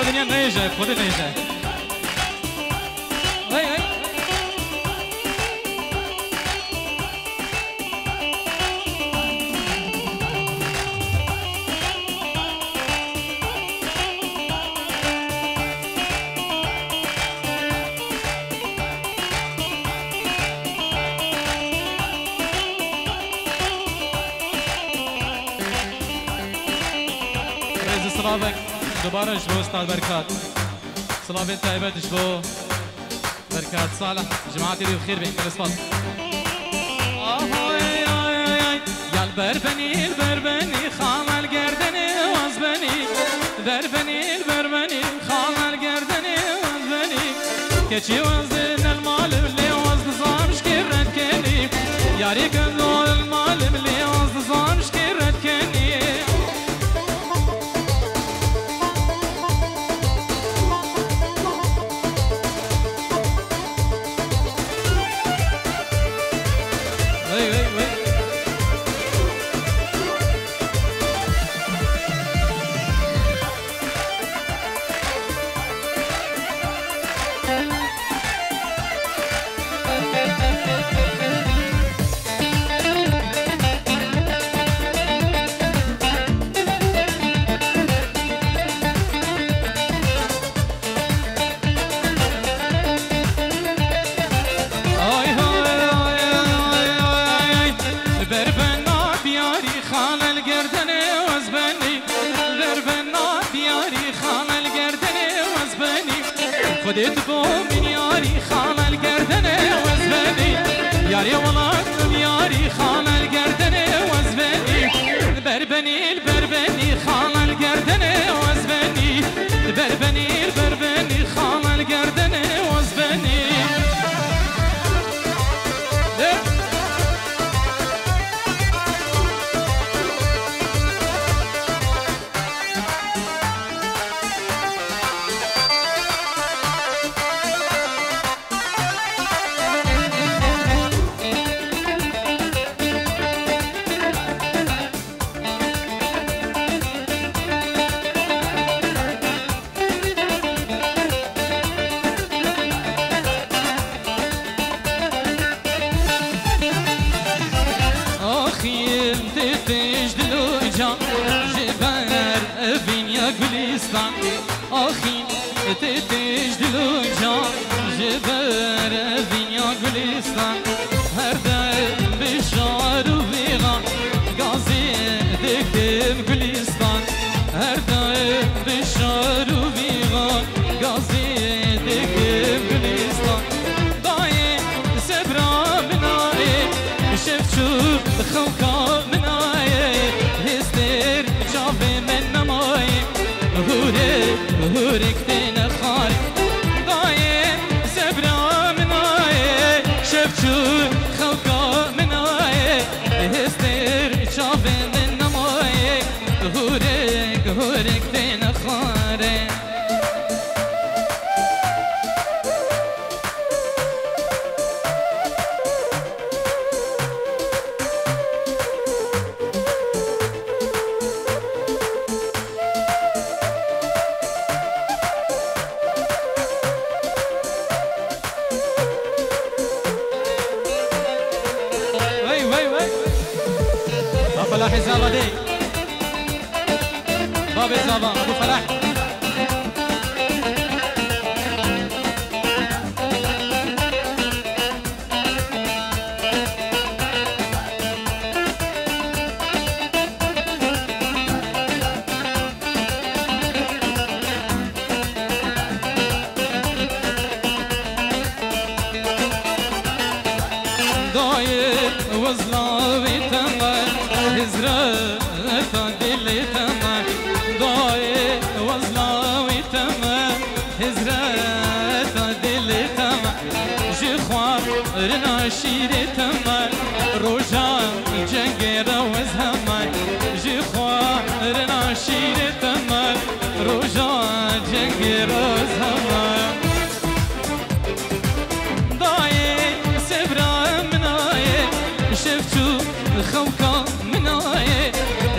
دنیا نیجه خود نیجه ای ای صلابك دوباره شبو استاذ بركات صلابين طيبات شبو بركات صالح جماعتي دي بخير بين كل صفات يا البربني البربني خام القردني وزبني بربني البربني خام القردني وزبني كشي وزن المال اللي وزن صامش كرت كني يا ريك المال اللي وزن صامش كرت كني خديت بو من ياري خان القردن وزبني ياري ولد ياري خان القردن وزبني البربني البربني خان القردن وزبني البربني البربني خان القردن وزبني آخی تیتیش دلو جان جبر دنیا گلستان هر دم بشار و ویغان گازی دکتم گلستان هر دم بشار و ویغان گازی دکتم گلستان دای سبرا منای شفچو خوکا منای هستر چاوه من نمای هورك تينا خارق ضايع سبرا مناي شفشو خوكا مناي هستر شافي من نماي هورك تينا خارق فلاح الزابدي باب الزابا ابو فلاح داير وزلاوي تمام هزرة دلي تمام ضايع وزلاوي تمام هزرة دلي تمام جخوار رنا شيري تمام روجان جنگيرا وزهمان جخوار رنا شيري تمام روجان جنگيرا وزهمان ضايع سبرا مناي شفتو خوكا مناي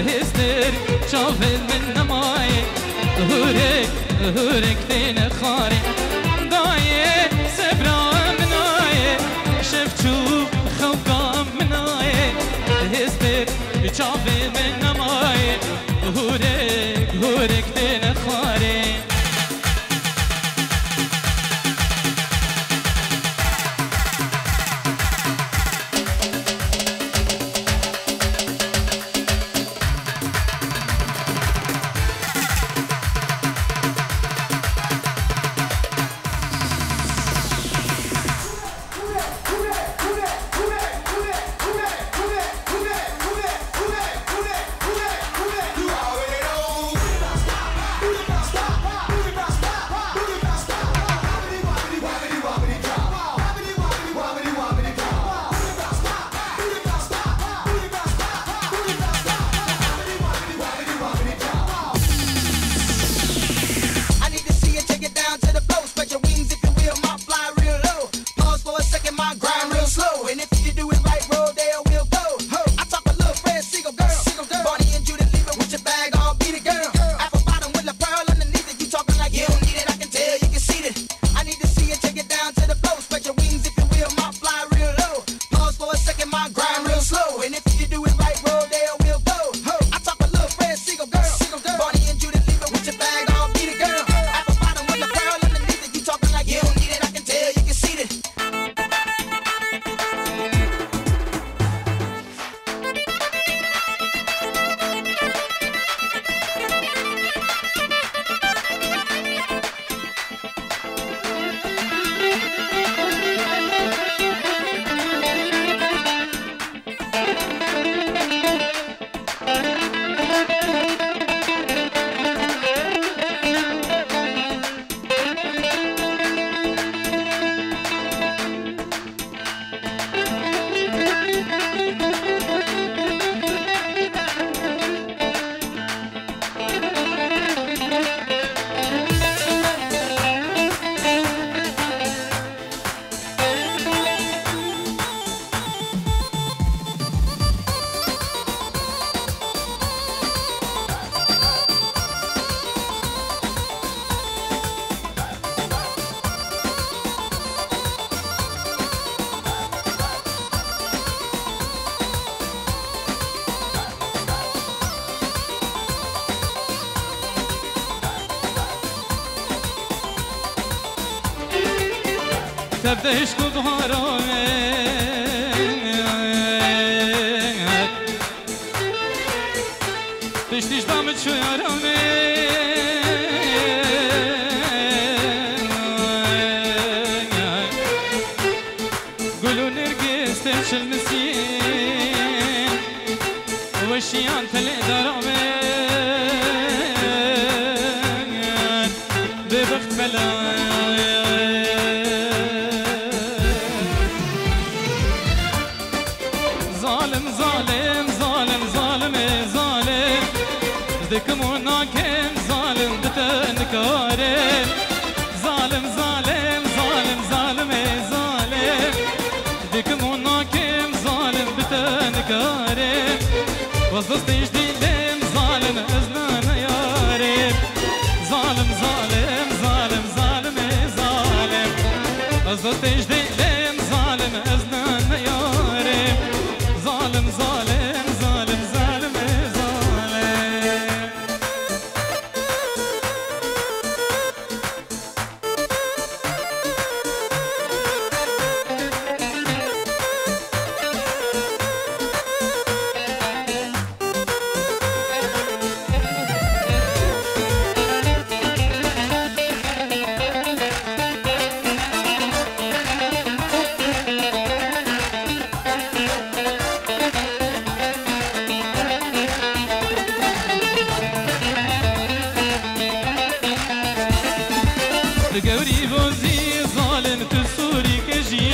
هستر شافل من نماي هورك هورك دين خاري داي سبرا مناي شفتو خوكا مناي هستك شافي من ماي هورك دين خاري تبدأش بظهرانك تشتيش بعمل شو يارانك قولوا نرقص تمشي المسكين وشيان تلق درامك ببخت بلا دكمونا كم ظالم بتنكارم ظالم ظالم ظالم ظالم ظالم دكمونا كم ظالم بتنكارم وصلتش ديلم ظالم أزنان يارم ظالم ظالم ظالم ظالم ظالم وصلتش ديلم ظالم أزنان يارم ظالم ظالم ظالم ظالم قوري بوزي ظالم تسوري كجي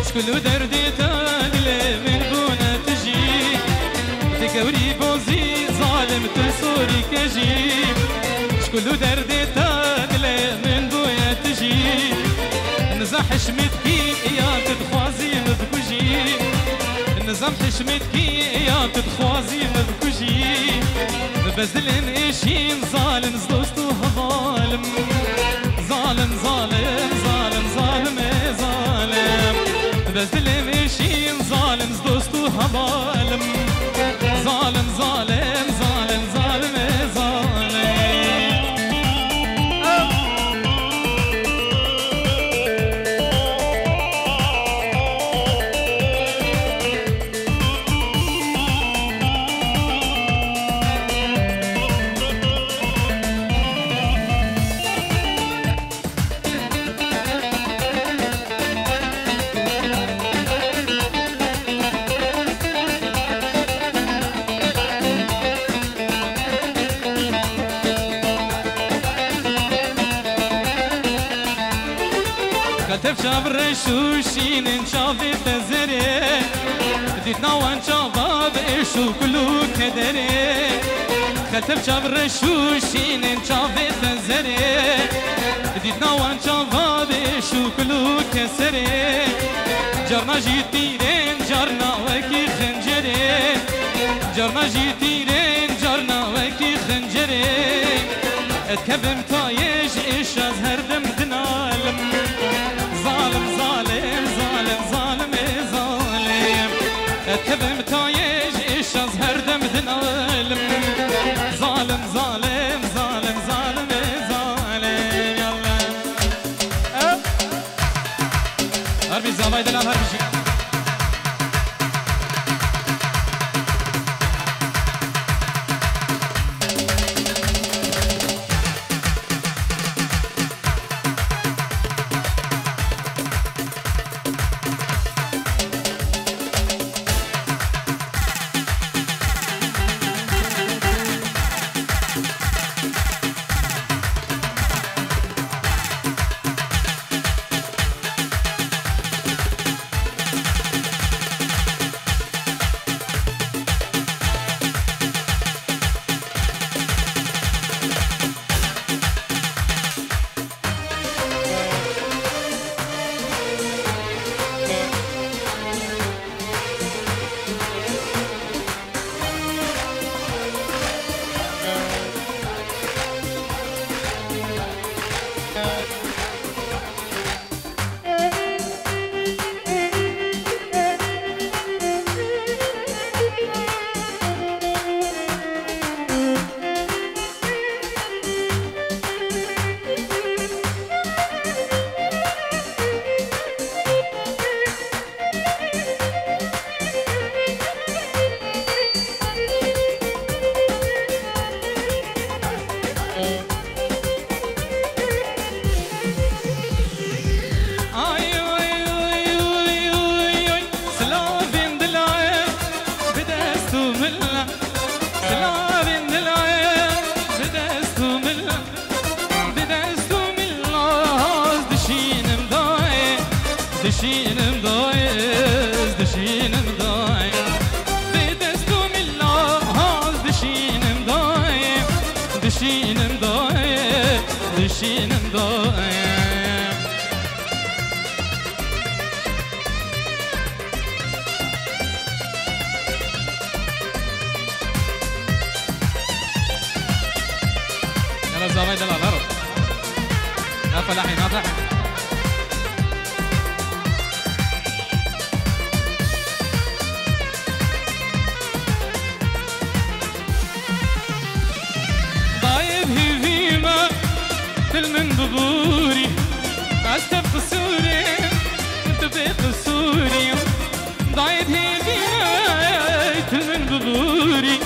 شكلو دردي تالي من بونا تجي قوري بوزي ظالم تسوري كجي شكلو دردي تالي من بونا تجي نزاح حشمتكي يا تتخوازي مذكوجي نظام حشمتكي يا تتخوازي مذكوجي بزلن ايشين ظالم زلوستو هضاي كتف شابر شوشين شافي تزري ديتنا وان شباب ايشو كلو كدري كتف شابر شوشين شافي تزري ديتنا وان شباب ايشو كلو كسري جرنا جيتيرين جرنا وكي خنجري جرنا جيتيرين جرنا وكي خنجري اتكبم تايش ايش ازهر دم دنالم ظالم ظالم ظالم ظالم ظالم اتكبم تايش ايش ازهر دم دنالم ظالم ظالم ظالم ظالم ظالم يلا هربي زوايد الان هربي شيء دشينم دايز دشينم دايز بدستم الله دشينم دايز دشينم دايز دشينم دايز يلا زوايد الأرض يا فلاحي يا فلاحي من ببوري عستب قصوري انت بيت قصوري ضايد هيدي من ببوري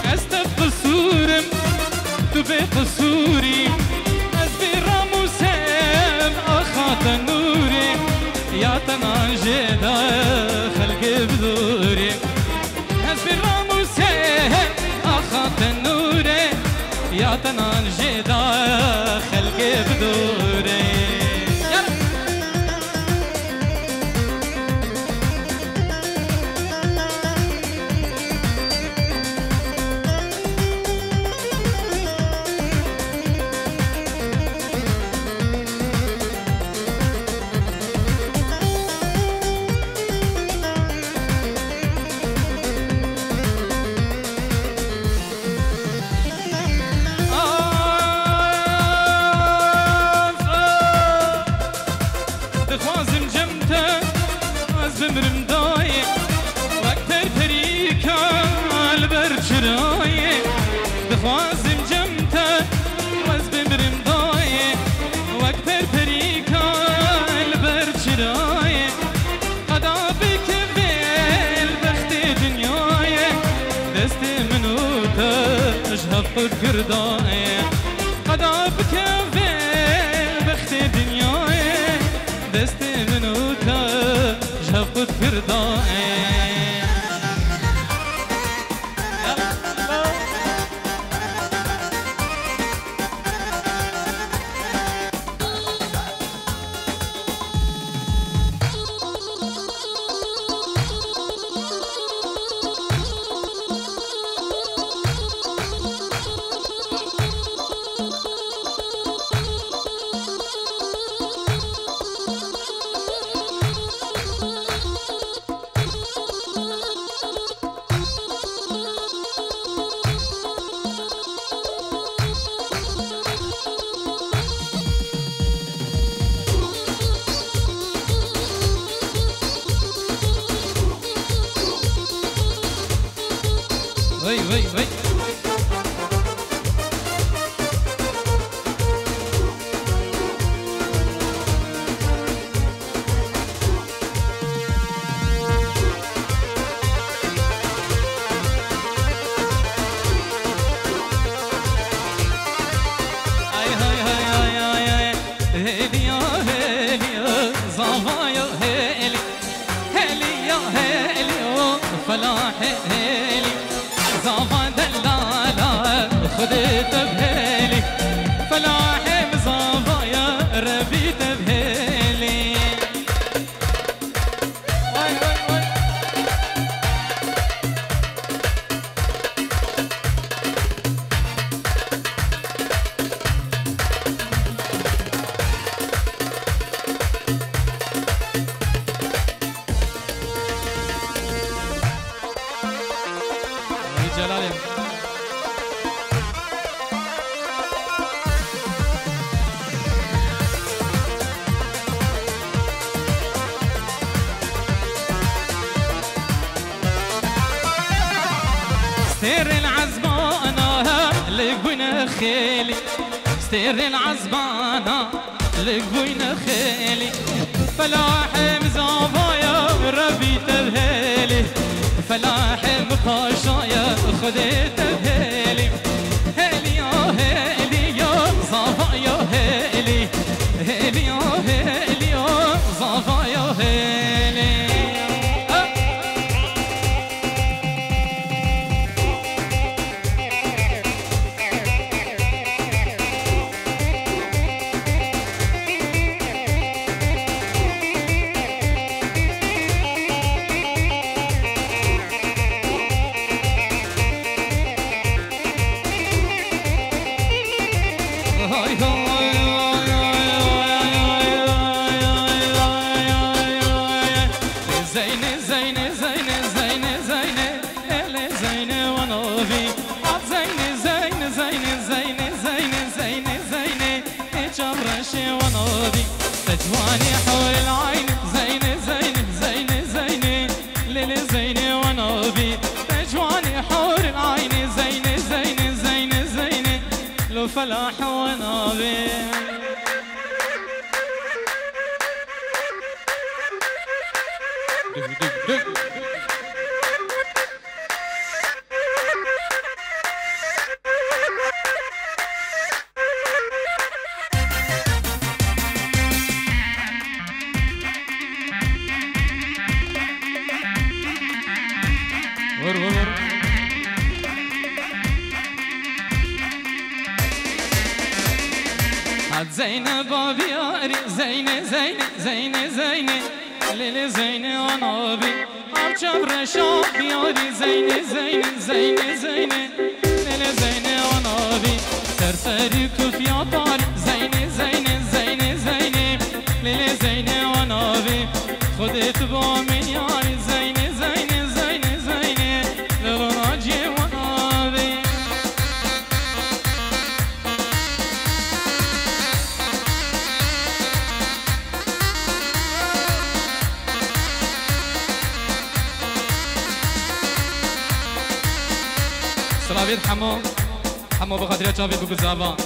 عستب قصوري انت بيت قصوري ازبي راموسام اخات النوري يا تناجي خلق بدوري ازبي راموسام اخات النوري يا تناجي خلق بدوري خوازم جمته وز بمرم دایه وقت پر پریکا البر چرایه قدا بکبیل بخت دنیایه دست منو تجهب خود کردایه قدا بکبیل بخت دنیایه دست منو تجهب خود کردایه وي وي فلاح هيلي زافا دلالا خذت بهيلي فلاح مزافا يا ربيت بهيلي واي واي واي جلالي ستير العزبانة لقونا خيلي ستير العزبانة لقونا خيلي فلاح مزافايا ربيت بهيلي فلاح مقاشايا خذيت بهيلي هيلي يا هيلي يا صافايا هيلي هيلي يا هيلي يا صافايا هيلي تجواني حول العين زينة زينة زينة زينة ليلة زينة ونوبي تجواني حول العين زينة زينة زينة زينة لو فلاح ونوبي زينة بابياري زينة زينة زينة زينة ليلة زينة ونوبي عم جبر شابياري زينة زينة زينة زينة ليلة زينة ونوبي سرسري كفيا طاري زينة زينة زينة زينة ليلة زينة ونوبي خدت بامن ياري زينة زينة زينة زينة ليلة راجي ونوبي سلاميت حمو حمو بخاطريا جافيد بوغزابا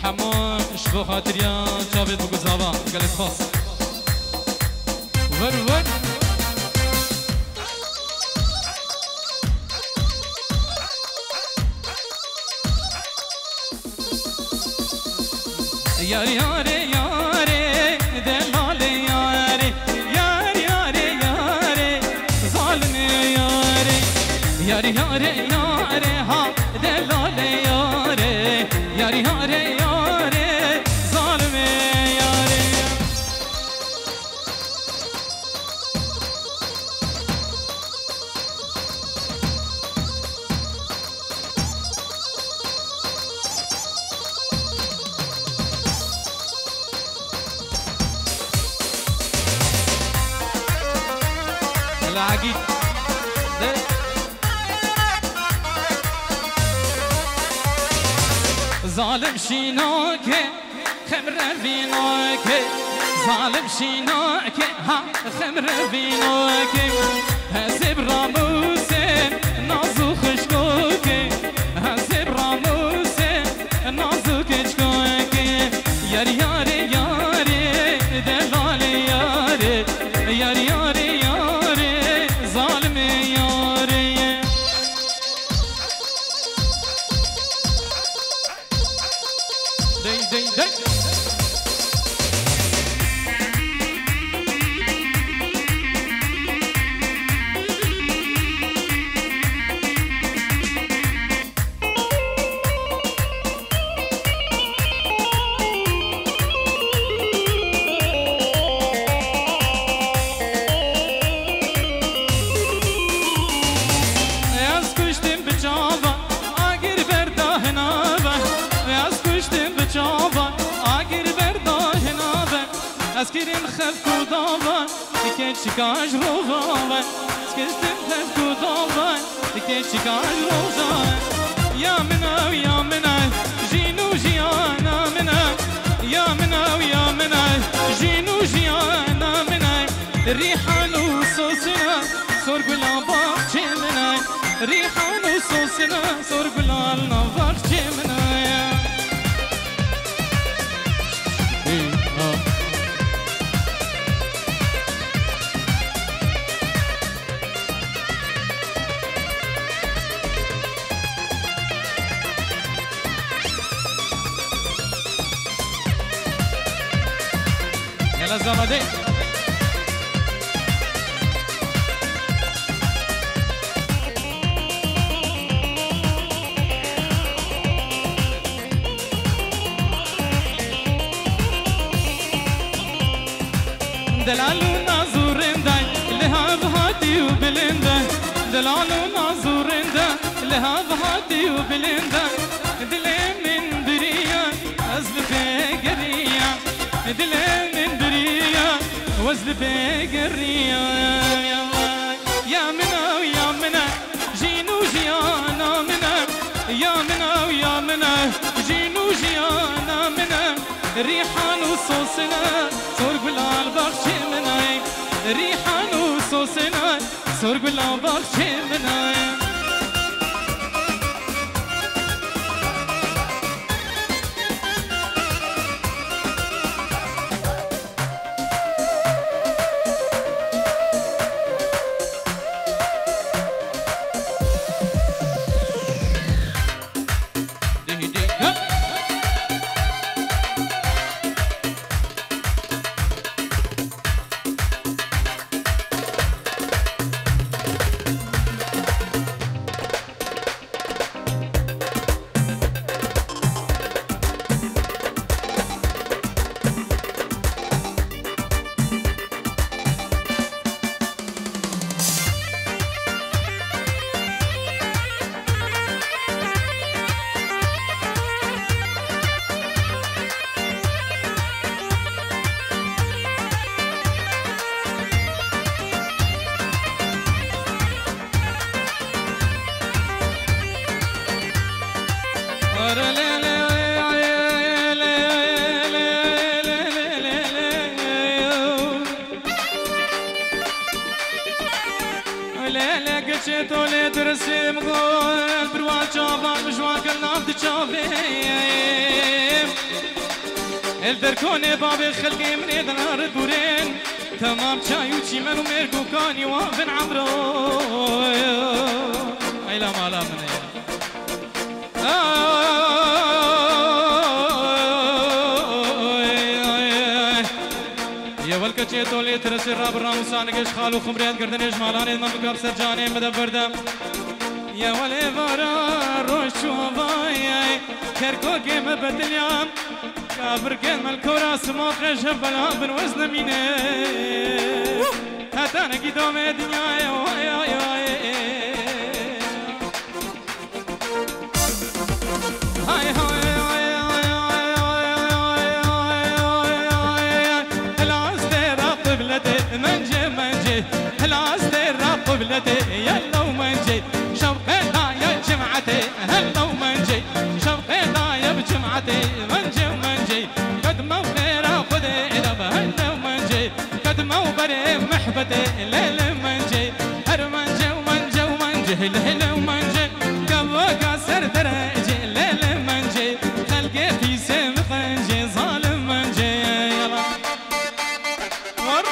حمو اش بخاطريا جافيد بوغزابا قالت خاص ور ور ياري ياري ياري دلالي ياري ياري ياري ياري ظالمي ياري ياري ياري ياري ها دلالي ياري ياري ياري ياري ظالمي ياري العقيد ظالم شينوك خمر فينوك ظالم شينوك ها خمر فينوك هزب راموسين نازو خشكوك دي دي دي اسكرين خفكو ضابا لكي تشكاج روضا اسكرين خفكو ضابا لكي تشكاج روضا يا منا ويا منا جينو جيانا منا يا منا ويا منا جينو جيانا منا الريحان وصوصنا صور قلا باقشي منا الريحان وصوصنا صور قلا باقشي منا يلا الزبادي دلالو نازورين داي لها بهاتي وبلندا دلالو نازورين داي لها بهاتي وبلندا دلي من بريا أزل بقريا دلي من بريا وزل بقريا يا منا ويا منا جينو جيانا منا يا منا ويا منا جينو جيانا منا ريحان وصوصنا صور قلال بخشي مناي ريحان وصوصنا صور قلال بخشي مناي تولي ترسم غول بروان شابان مجوان كلام تشابين الدركوني بابي خلقي من ايد الارض بورين تمام شاي وشي منو ميركو كاني وافن عمرو ايلا مالا من يا والكتشي تولي ترسي راب الراموسان قش خالو خمريات قردنيش مالاني ما مقاب سرجاني مدبر دم يا ولي فارا روش وفاي كركو كيم بدليام كابر كيم الكورا سموك رجب بلا بالوزن ميني هتانا قدوم الدنيا هاي هاي منجي هلاس درا قبلتي يلا ومنجي شوقنا يا جمعتي هلا ومنجي شوقنا يا بجمعتي منجي قد ما خير خذ اذا هلا ومنجي قد ما بري محبتي ليل منجي هر منجي ومنجي ليل ومنجي قبل كسر درجي ليل منجي خلقتي سم قنجي ظالم منجي يلا ور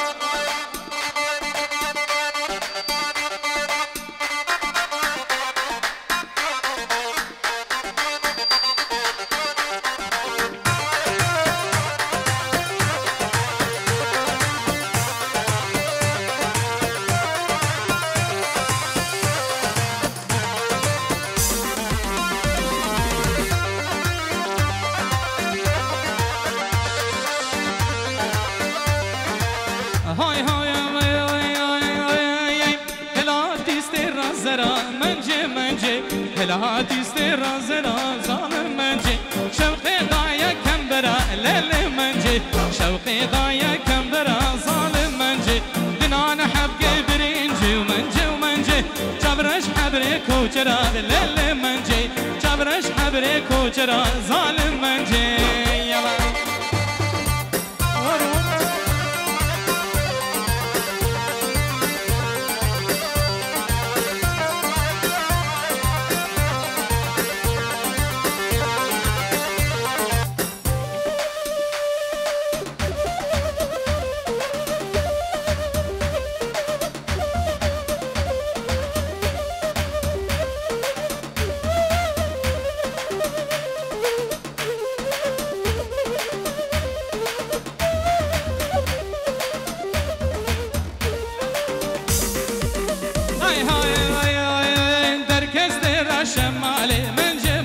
هلاتي استرا زنا ظالم منجي شوقي ضايا كمبرا ليل منجي شوقي ضايا كمبرا ظالم منجي دنانا حب برينجي ومنجي جبرش حبرك وجرا ليل منجي جبرش حبرك وجرا ظالم منجي يلا شمالي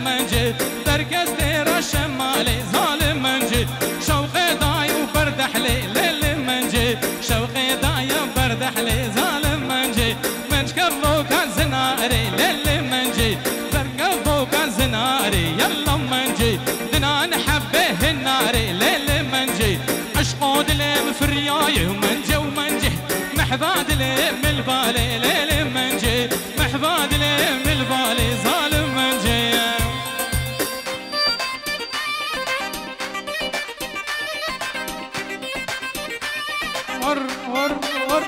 منجي دركز دير الشمالي ظالم منجي شوقي ضاي وبردحلي ليل منجي شوقي ضاي وبردحلي ظالم منجي منج قبلو كان زناري ليل منجي قبلو كان زناري يلا منجي دنا نحبه الناري ليل منجي عشقو دلي فرياي ومنجي محباد لي من البالي ليل منجي محباد لي من البالي ظالم منجي ور ور ور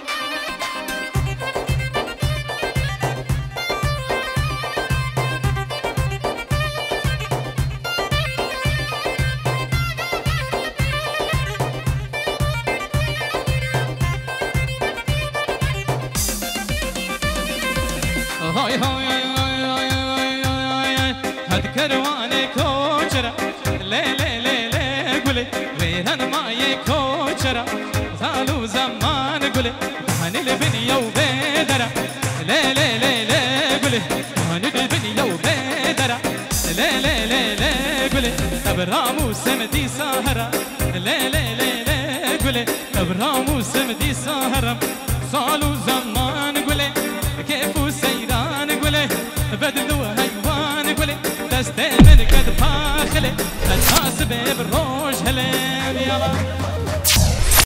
هاي هاي هاد كرواني كوشرة لي لي لي لي قولي ويران ماي كوشرة زالو زمان قولي هاني البنية وبيدرة لي لي لي لي قولي هاني البنية وبيدرة لي لي لي لي قولي ابرامو سمدي سهرة لي لي لي لي قولي ابرامو سمدي سهرة زالو زمان قولي كيفو سيران قولي بدلو هيوان قولي دستي من قد فاخلي تتحاسب بروج هلين يلا